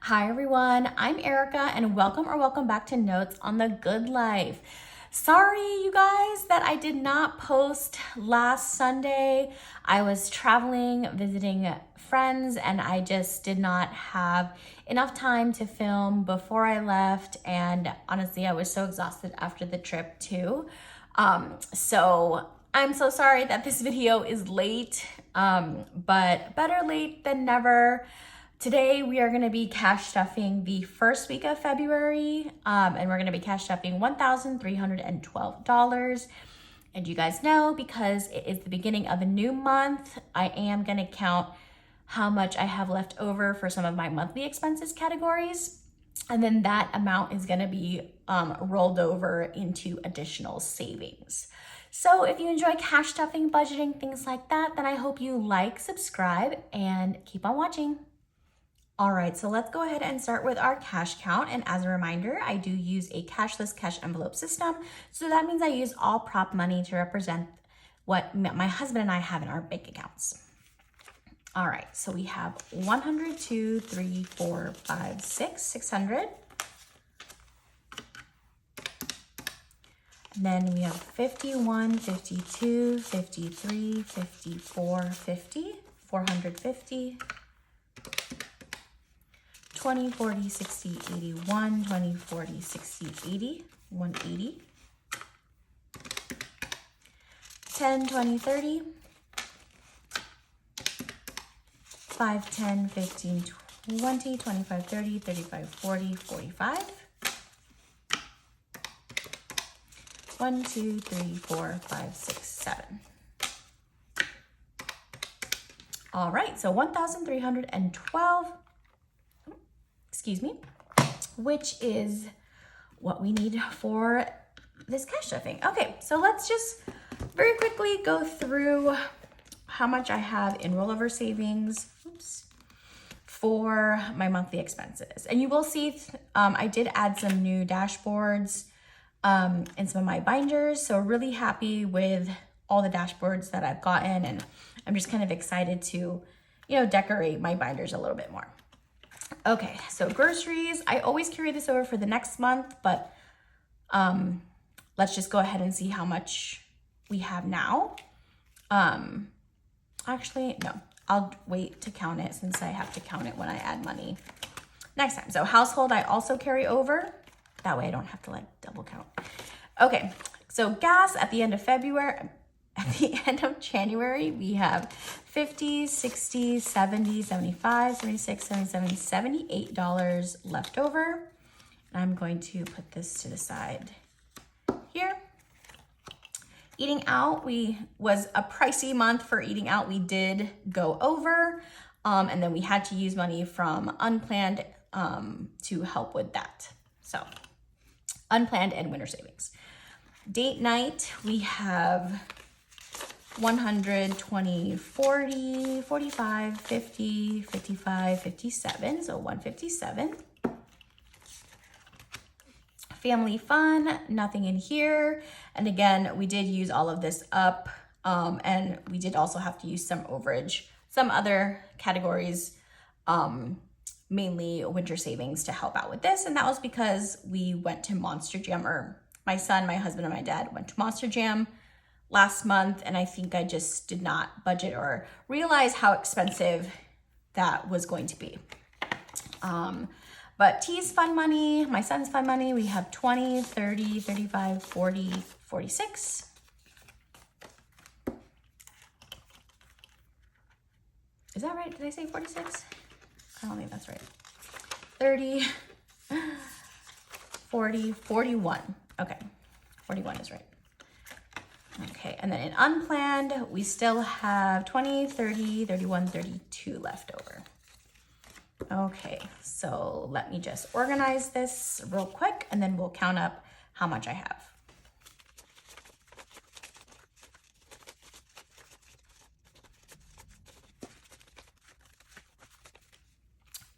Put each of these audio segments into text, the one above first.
Hi everyone, I'm Erika and welcome back to Notes on the Good Life. Sorry you guys that I did not post last Sunday. I was traveling, visiting friends, and I just did not have enough time to film before I left, and honestly I was so exhausted after the trip too. So I'm so sorry that this video is late, but better late than never. Today we are going to be cash stuffing the first week of February, and we're going to be cash stuffing $1,312. And you guys know, because it is the beginning of a new month, I am going to count how much I have left over for some of my monthly expenses categories. And then that amount is going to be rolled over into additional savings. So if you enjoy cash stuffing, budgeting, things like that, then I hope you like, subscribe, and keep on watching. All right, so let's go ahead and start with our cash count. And as a reminder, I do use a cashless cash envelope system. So that means I use all prop money to represent what my husband and I have in our bank accounts. All right, so we have 100, 2, 3, 4, 5, 6, 600. And then we have 51, 52, 53, 54, 50, 450. 20, 40, 60, 81, 20, 40, 60, 80, 180, 10, 20, 30, 5, 10, 15, 20, 25, 30, 35, 40, 45, 1, 2, 3, 4, 5, 6, 7. All right, so 1,312. Excuse me, which is what we need for this cash stuffing. Okay, so let's just very quickly go through how much I have in rollover savings for my monthly expenses. And you will see I did add some new dashboards in some of my binders. So really happy with all the dashboards that I've gotten, and I'm just kind of excited to, decorate my binders a little bit more. Okay, so groceries, I always carry this over for the next month, but let's just go ahead and see how much we have now. Actually, no, I'll wait to count it since I have to count it when I add money next time. So household, I also carry over. That way I don't have to double count. Okay, so gas at the end of February, at the end of January, we have 50, 60, 70, 75, 76, 77, $78 left over. And I'm going to put this to the side here. Eating out, was a pricey month for eating out. We did go over, and then we had to use money from unplanned to help with that. So unplanned and winter savings. Date night, we have 100, 20, 40, 45, 50, 55, 57, so 157. Family fun, nothing in here. And again, we did use all of this up, and we did also have to use some overage, some other categories, mainly winter savings to help out with this. And that was because we went to Monster Jam, or my son, my husband, and my dad went to Monster Jam last month, and I think I just did not budget or realize how expensive that was going to be. But T's fun money, my son's fun money, we have 20, 30, 35, 40, 46. Is that right? Did I say 46? I don't think that's right. 30, 40, 41. Okay, 41 is right. Okay, and then in unplanned, we still have 20, 30, 31, 32 left over. Okay, so let me just organize this real quick, and then we'll count up how much I have.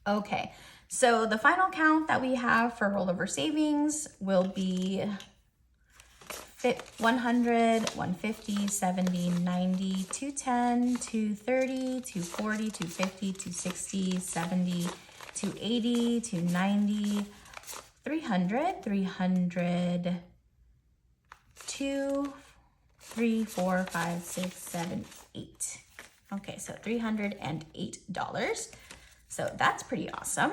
Okay, so the final count that we have for rollover savings will be 100, 150, 70, 90, 210, 230, 240, 250, 260, 70, 280, 290, 300, 300, 2, 3, 4, 5, 6, 7, 8. Okay, so $308. So that's pretty awesome.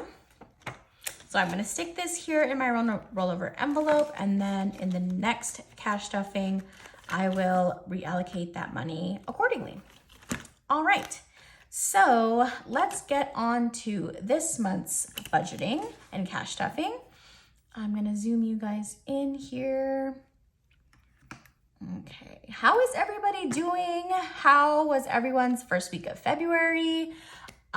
So I'm gonna stick this here in my rollover envelope, and then in the next cash stuffing, I will reallocate that money accordingly. All right, so let's get on to this month's budgeting and cash stuffing. I'm gonna zoom you guys in here. Okay, how is everybody doing? How was everyone's first week of February?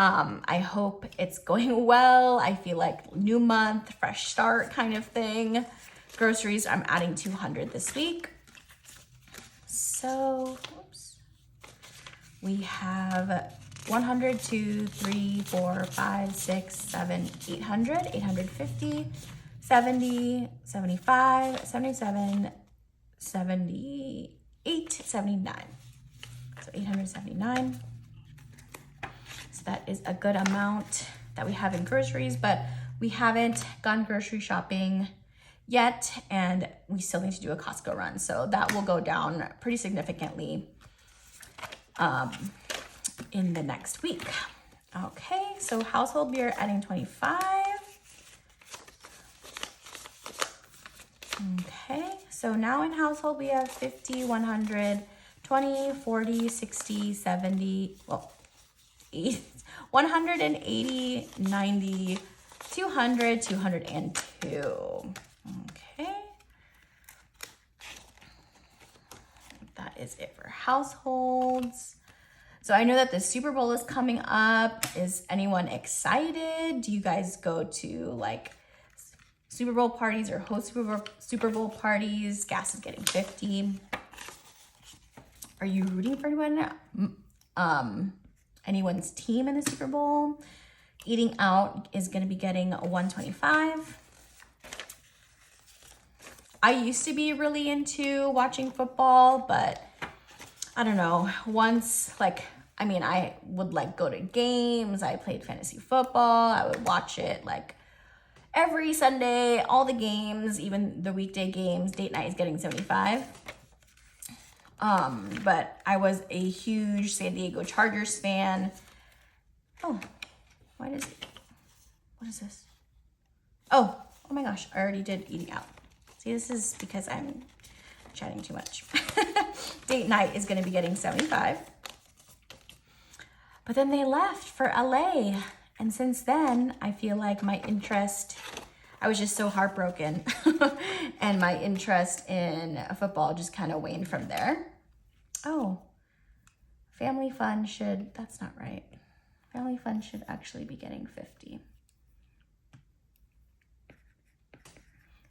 I hope it's going well. I feel like new month, fresh start kind of thing. Groceries, I'm adding 200 this week. So, oops. We have 100, 2, 3, 4, 5, 6, 7, 800, 850, 70, 75, 77, 78, 79. So 879. So that is a good amount that we have in groceries, but we haven't gone grocery shopping yet, and we still need to do a Costco run. So that will go down pretty significantly in the next week. Okay, so household, we are adding 25. Okay, so now in household, we have 50, 100, 20, 40, 60, 70, well, 180, 90, 200, 202. Okay. That is it for households. So I know that the Super Bowl is coming up. Is anyone excited? Do you guys go to like Super Bowl parties or host Super Bowl parties? Gas is getting 50. Are you rooting for anyone? Anyone's team in the Super Bowl? Eating out is going to be getting 125. I used to be really into watching football, but I don't know. Once, like, I mean, I would like go to games. I played fantasy football. I would watch it like every Sunday, all the games, even the weekday games. Date night is getting 75. But I was a huge San Diego Chargers fan. Oh, what is this? Oh my gosh, I already did eating out. See, this is because I'm chatting too much. Date night is gonna be getting 75. But then they left for LA. And since then, I feel like my interest, I was just so heartbroken. And my interest in football just kind of waned from there. Oh, family fun should, that's not right. Family fun should actually be getting 50.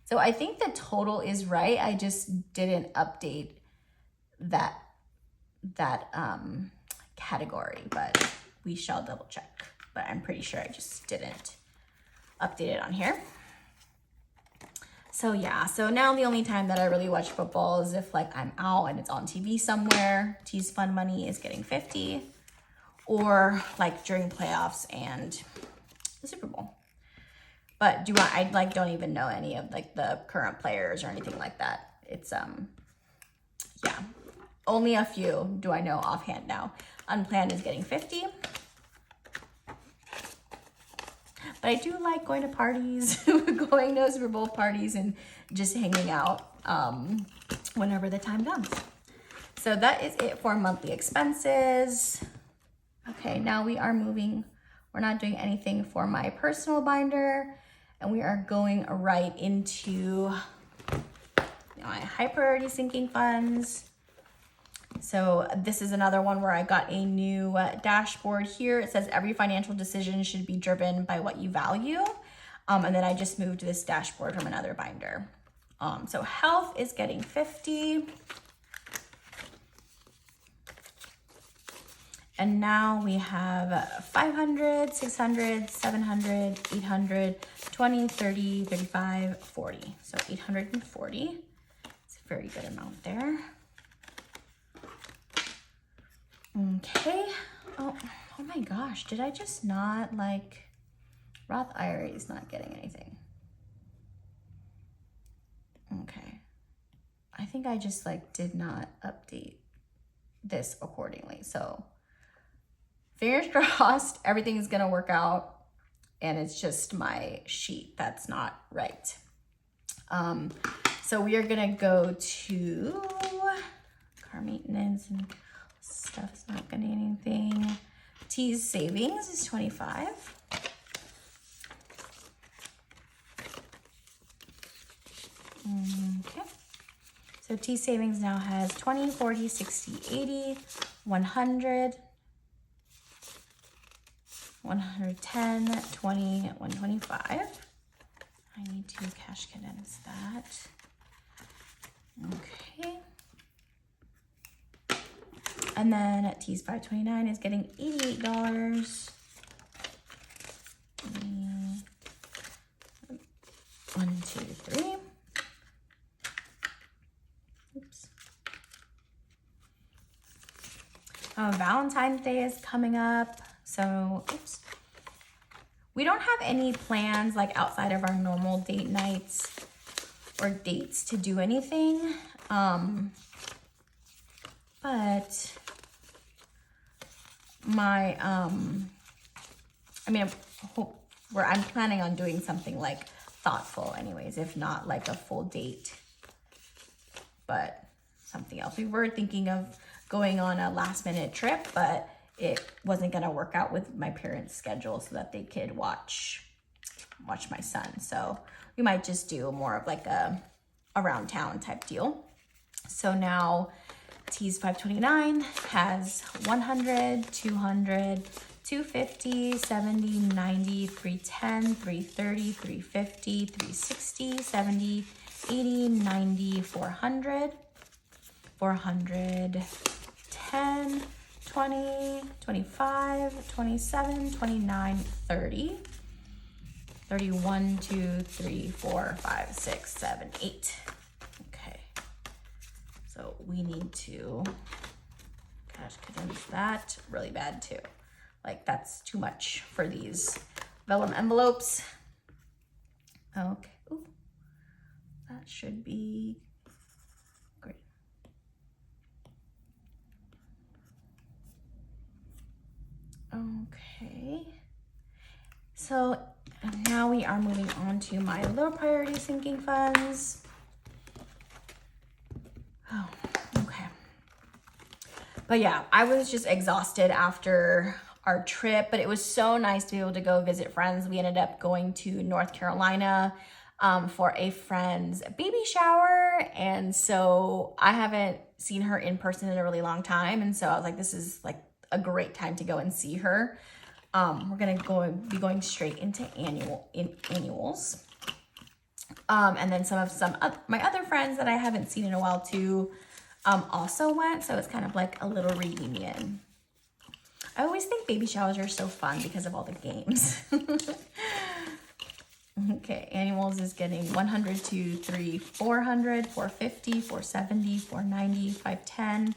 So I think the total is right. I just didn't update that category, but we shall double check. But I'm pretty sure I just didn't update it on here. So yeah, so now the only time that I really watch football is if like I'm out and it's on TV somewhere. T's Fun Money is getting 50, or like during playoffs and the Super Bowl. But I like don't even know any of like the current players or anything like that. It's yeah, only a few do I know offhand now. Unplanned is getting 50. But I do like going to parties, going to Super Bowl parties and just hanging out whenever the time comes. So that is it for monthly expenses. Okay, now we are moving. We're not doing anything for my personal binder, and we are going right into my high priority sinking funds. So this is another one where I got a new dashboard here. It says every financial decision should be driven by what you value. And then I just moved this dashboard from another binder. So health is getting 50. And now we have 500, 600, 700, 800, 20, 30, 35, 40. So 840. It's a very good amount there. Okay. Oh my gosh. Did I just not like Roth IRA is not getting anything. Okay. I think I just like did not update this accordingly. So fingers crossed, everything's gonna work out, and it's just my sheet that's not right. So we are gonna go to car maintenance and stuff's not getting anything. T's savings is 25. Okay. So T savings now has 20, 40, 60, 80, 100, 110, 20, 125. I need to cash condense that. Okay. And then T's 529 is getting $88. 1, 2, 3. Oops. Valentine's Day is coming up. So, oops. We don't have any plans like outside of our normal date nights or dates to do anything. But my, I'm planning on doing something like thoughtful anyways, if not like a full date, but something else. We were thinking of going on a last minute trip, but it wasn't gonna work out with my parents' schedule so that they could watch my son. So we might just do more of like a around town type deal. So now T's 529 has 100, 200, 250, 70, 90, 310, 330, 350, 360, 70, 80, 90, 400, 410, 20, 25, 27, 29, 30, 31, 2, 3, 4, 5, 6, 7, 8. Okay. So we need to cash condense that really bad too. Like that's too much for these vellum envelopes. Okay. Ooh. That should be great. Okay. So now we are moving on to my low priority sinking funds. Oh, okay. But yeah, I was just exhausted after our trip, but it was so nice to be able to go visit friends. We ended up going to North Carolina for a friend's baby shower. And so I haven't seen her in person in a really long time. And so I was like, this is like a great time to go and see her. We're gonna be going straight into annuals. And then some of my other friends that I haven't seen in a while too also went. So it's kind of like a little reunion. I always think baby showers are so fun because of all the games. Okay, annuals is getting 100, 2, 3, 400, 450, 470, 490, 510,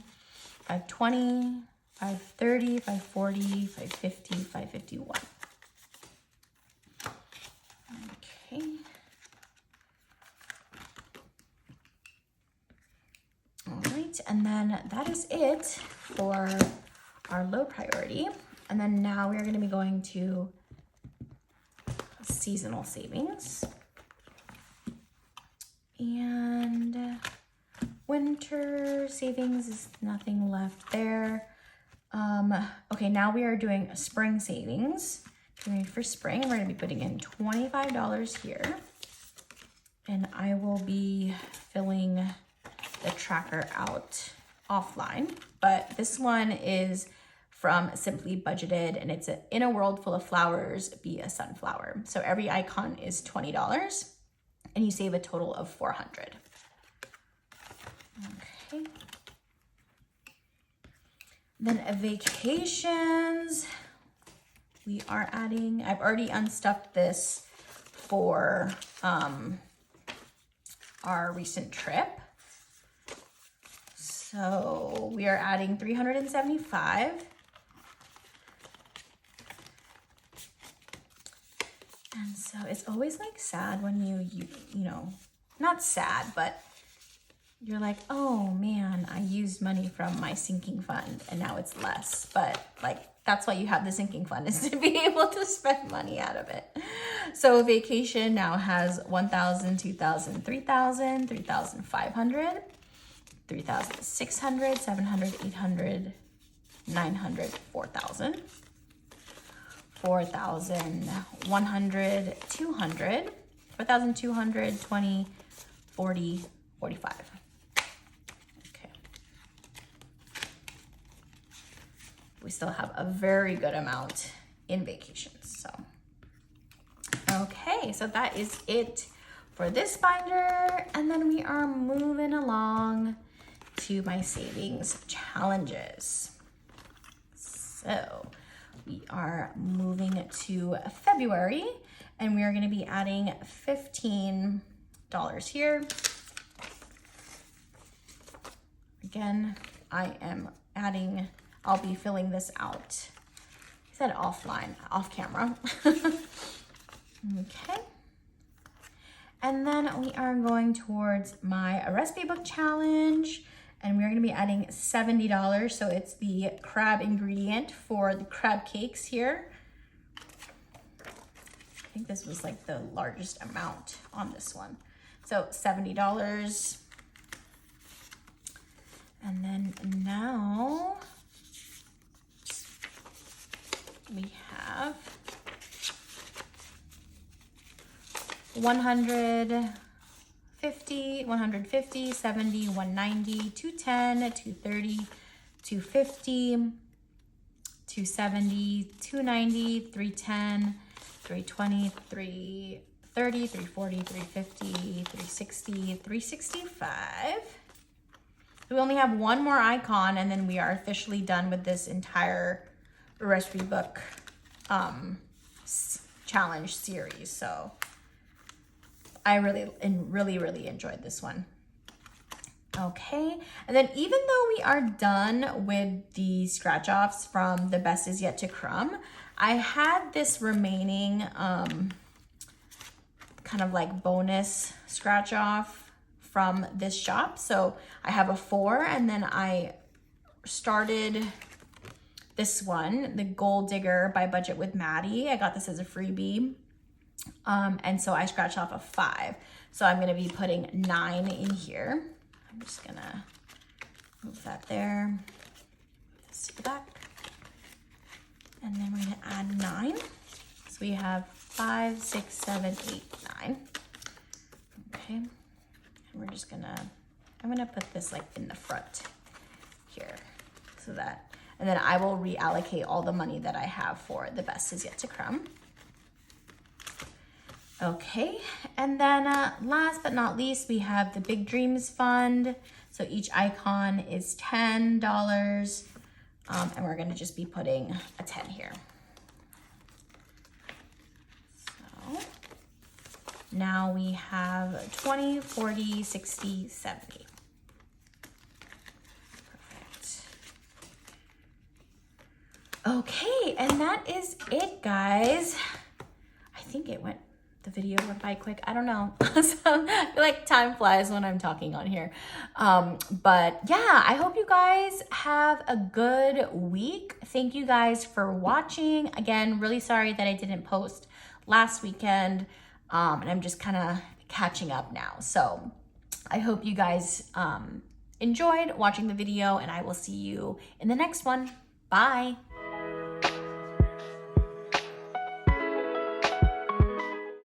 520, 530, 540, 550, 551. Okay. All right, and then that is it for our low priority. And then now we're going to be going to seasonal savings. And winter savings is nothing left there. Okay, now we are doing a spring savings. Getting ready for spring. We're going to be putting in $25 here. And I will be filling the tracker out offline. But this one is from Simply Budgeted, and it's in a world full of flowers, be a sunflower. So every icon is $20, and you save a total of $400. Okay. Then vacations, we are adding, I've already unstuffed this for our recent trip. So we are adding 375. So it's always like sad when you know, not sad, but you're like, oh man, I used money from my sinking fund and now it's less. But like, that's why you have the sinking fund, is to be able to spend money out of it. So vacation now has 1,000, 2,000, 3,000, 3,500, 3,600, 700, 800, 900, 4,000, 4,100, 200, 4,200, 20, 40, 45. Okay. We still have a very good amount in vacations, so. Okay, so that is it for this binder. And then we are moving along to my savings challenges. So we are moving to February, and we are going to be adding $15 here. Again, I'll be filling this out. I said offline, off camera. Okay. And then we are going towards my recipe book challenge, and we're going to be adding $70. So it's the crab ingredient for the crab cakes here. I think this was like the largest amount on this one. So $70. And then now we have 150, 70, 190, 210, 230, 250, 270, 290, 310, 320, 330, 340, 350, 360, 365. We only have one more icon, and then we are officially done with this entire recipe book challenge series. So I really enjoyed this one. Okay, and then even though we are done with the scratch offs from the best is yet to come, I had this remaining kind of like bonus scratch off from this shop. So I have a 4, and then I started this one, the Gold Digger by Budget with Maddie. I got this as a freebie. And so I scratched off a 5. So I'm gonna be putting 9 in here. I'm just gonna move that there, this to the back. And then we're gonna add 9. So we have 5, 6, 7, 8, 9. Okay, and we're just gonna, I'm gonna put this like in the front here, so that, and then I will reallocate all the money that I have for the best is yet to come. Okay, and then last but not least, we have the Big Dreams Fund. So each icon is $10, and we're gonna just be putting a 10 here. So now we have 20, 40, 60, 70. Perfect. Okay, and that is it, guys. I think the video went by quick. I don't know. So, I feel like time flies when I'm talking on here. But yeah, I hope you guys have a good week. Thank you guys for watching. Again, really sorry that I didn't post last weekend. And I'm just kind of catching up now. So I hope you guys enjoyed watching the video, and I will see you in the next one. Bye.